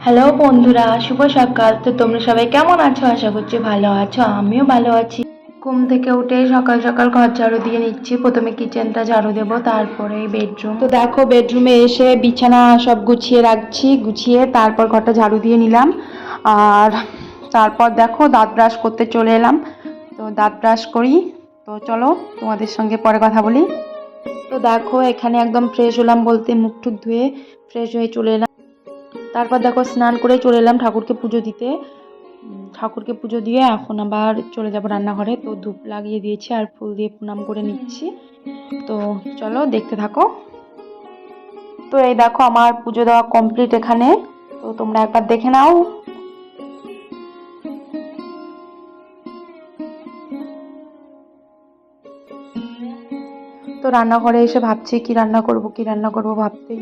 Hello বন্ধুরা, শুভ সকাল। তো তোমরা সবাই কেমন আছো? আশা করছি ভালো আছো, আমিও ভালো আছি। ঘুম থেকে উঠে সকাল সকাল ঘর ঝাড়ু দিয়ে নিচ্ছি। প্রথমে কিচেনটা ঝাড়ু দেবো, তারপরে বেডরুম। তো দেখো, বেডরুমে এসে বিছানা সব গুছিয়ে রাখছি, গুছিয়ে তারপর ঘরটা ঝাড়ু দিয়ে নিলাম। আর তারপর দেখো, দাঁত ব্রাশ করতে চলে এলাম। তো দাঁত ব্রাশ করি। তো চলো তোমাদের সঙ্গে পরে কথা বলি। তো দেখো, এখানে একদম ফ্রেশ হলাম বলতে মুখ টুক ধুয়ে ফ্রেশ হয়ে চলে এলাম। তারপর দেখো, স্নান করে চলে এলাম ঠাকুরকে পুজো দিতে। ঠাকুরকে পুজো দিয়ে এখন আবার চলে যাব রান্নাঘরে। তো ধূপ লাগিয়ে দিয়েছি আর ফুল দিয়ে প্রণাম করে নিচ্ছি। তো চলো দেখতে থাকো। তো এই দেখো, আমার পুজো দেওয়া কমপ্লিট এখানে। তো তোমরা একবার দেখে নাও। তো রান্নাঘরে এসে ভাবছি কি রান্না করব ভাবতেই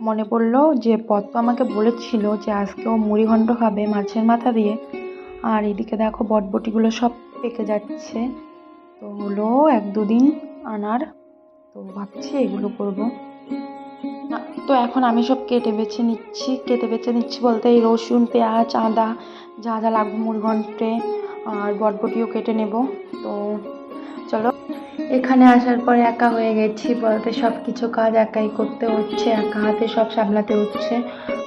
মনে পড়লো যে পদ্ম আমাকে বলেছিল যে আজকেও মুড়ি ঘন্ট খাবে মাছের মাথা দিয়ে। আর এদিকে দেখো, বটবটিগুলো সব পেকে যাচ্ছে। তো হলো 1-2 দিন আনার। তো ভাবছি এগুলো করব। তো এখন আমি সব কেটে বেছে নিচ্ছি বলতে এই রসুন, পেঁয়াজ, আদা যা যা লাগবে মুড়ি ঘন্টে, আর বটবটিও কেটে নেব। তো চলো। এখানে আসার পরে একা হয়ে গেছি বলতে সব কিছু কাজ একাই করতে হচ্ছে, একা হাতে সব সামলাতে হচ্ছে।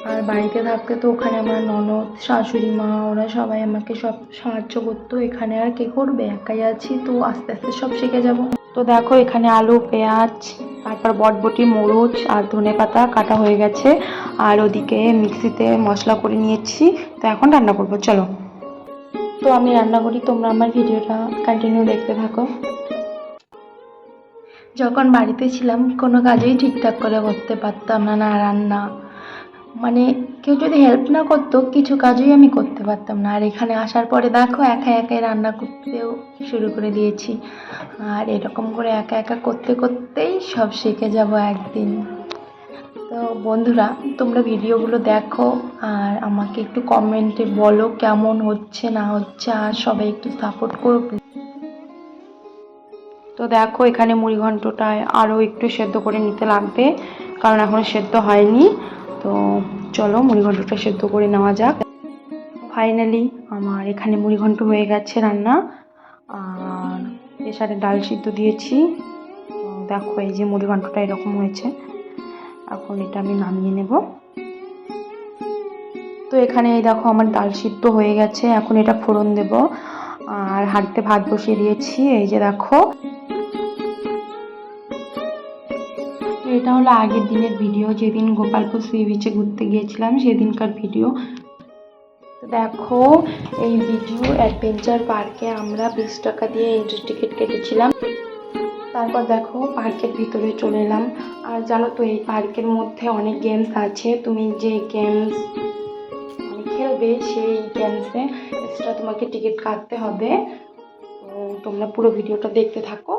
আর বাড়িতে থাকতে তো ওখানে আমার ননদ, শাশুড়ি মা, ওরা সবাই আমাকে সব সাহায্য করতো। এখানে আর কে করবে, একাই আছি, তো আস্তে আস্তে সব শিখে যাব। তো দেখো, এখানে আলু, পেঁয়াজ, তারপর বটবটি, মরিচ আর ধনেপাতা কাটা হয়ে গেছে। আর ওদিকে মিক্সিতে মশলা করে নিয়েছি। তো এখন রান্না করবো, চলো। তো আমি রান্না করি, তোমরা আমার ভিডিওটা কন্টিনিউ দেখতে থাকো। যখন বাড়িতে ছিলাম কোনো কাজই ঠিকঠাক করে করতে পারতাম না, না রান্না, মানে কেউ যদি হেল্প না করতো কিছু কাজই আমি করতে পারতাম না। আর এখানে আসার পরে দেখো, একা একাই রান্না করতেও শুরু করে দিয়েছি। আর এরকম করে একা একা করতে করতেই সব শিখে যাব একদিন। তো বন্ধুরা, তোমরা ভিডিওগুলো দেখো আর আমাকে একটু কমেন্টে বলো কেমন হচ্ছে না হচ্ছে, আর সবাই একটু সাপোর্ট করো। তো দেখো, এখানে মুড়ি ঘন্টটায় আরও একটু সেদ্ধ করে নিতে লাগবে, কারণ এখনও সেদ্ধ হয়নি। তো চলো মুড়ি ঘন্টটা সেদ্ধ করে নেওয়া যাক। ফাইনালি আমার এখানে মুড়ি ঘন্ট হয়ে গেছে রান্না। আর প্রেসারে ডাল সিদ্ধ দিয়েছি। তো দেখো, এই যে মুড়ি ঘন্টটা এরকম হয়েছে। এখন এটা আমি নামিয়ে নেব। তো এখানে এই দেখো, আমার ডাল সিদ্ধ হয়ে গেছে। এখন এটা ফোড়ন দেব। আর হাঁড়িতে ভাত বসিয়ে দিয়েছি, এই যে দেখো। এটা হলো আগের দিনের ভিডিও, যেদিন গোপালপুর সি বিচে ঘুরতে গিয়েছিলাম সেদিনকার ভিডিও। তো দেখো, এই ভিডিও অ্যাডভেঞ্চার পার্কে আমরা 20 টাকা দিয়ে এন্ট্রি টিকিট কেটেছিলাম। তারপর দেখো, পার্কের ভিতরে চলে এলাম। আর জানো তো, এই পার্কের মধ্যে অনেক গেমস আছে। তুমি যে গেমস খেলবে সেই গেমসে এক্সট্রা তোমাকে টিকিট কাটতে হবে। তো তোমরা পুরো ভিডিওটা দেখতে থাকো।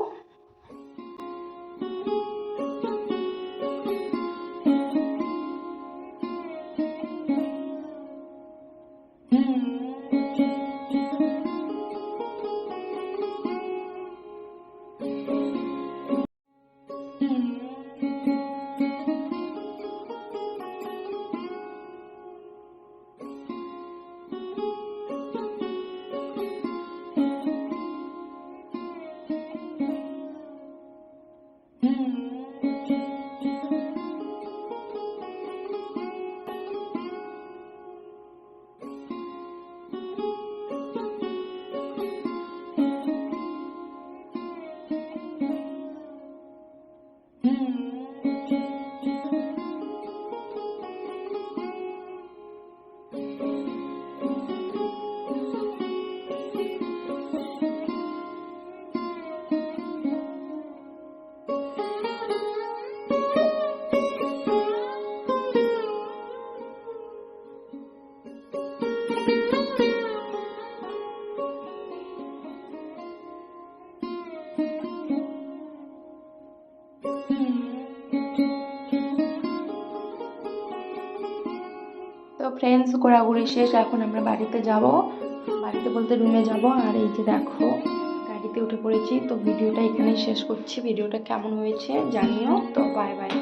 তো ফ্রেন্ডস, ঘোরাঘুরি শেষ, এখন আমরা বাড়িতে যাব। বাড়িতে বলতে রুমে যাব। আর এই যে দেখো, গাড়িতে উঠে পড়েছি। তো ভিডিওটা এখানেই শেষ করছি। ভিডিওটা কেমন হয়েছে জানিও। তো বাই বাই।